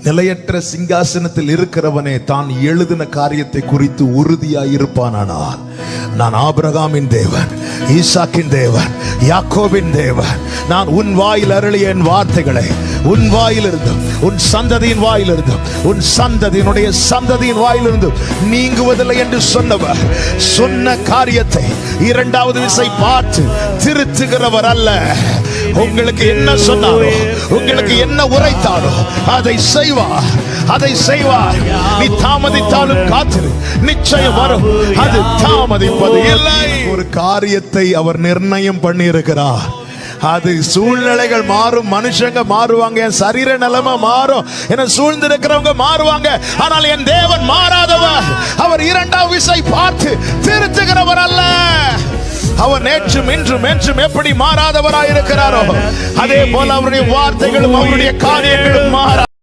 நிலையற்ற சிங்காசனத்தில் இருக்கிறவனே தான் எழுதின காரியத்தை குறித்து உறுதியாய் இருப்பானானால், நான் ஆபிரகாமின் தேவன், ஈசாக்கின் தேவன், யாக்கோபின் தேவன். நான் உன் வாயில் அருளிய என் வார்த்தைகளை உன் வாயிலிருந்தும் உன் சந்ததியின் வாயிலிருந்தும் உன் சந்ததியினுடைய சந்ததியின் வாயிலிருந்தும் நீங்குவதில்லை என்று சொன்னவர் சொன்ன காரியத்தை இரண்டாவது விசை பார்த்து திருத்துகிறவர் அல்ல. உங்களுக்கு என்ன சொன்னாரோ, உங்களுக்கு என்ன உரைத்தாரோ அதை செய்வார், அதை செய்வார். நீ தாமதித்தாலும் காத்திரு, நிச்சயம் வரும். அது தாமதிப்பது இல்லை. ஒரு காரியத்தை அவர் நிர்ணயம் பண்ணி இருக்கிறார். அது சூழ்நிலைகள் மாறும், மனுஷங்க மாறுவாங்க, என் சரீர நிலைமை மாறும், என சூழ்ந்திருக்கிறவங்க மாறுவாங்க. ஆனால் என் தேவன் மாறாதவர். அவர் இரண்டாவது விசை பார்த்து திருத்துகிறவர் அல்ல. அவர் நேற்றும் இன்றும் என்றும் எப்படி மாறாதவராயிருக்கிறாரோ அதே போல அவருடைய வார்த்தைகளும் அவருடைய காரியங்களும் மாறா.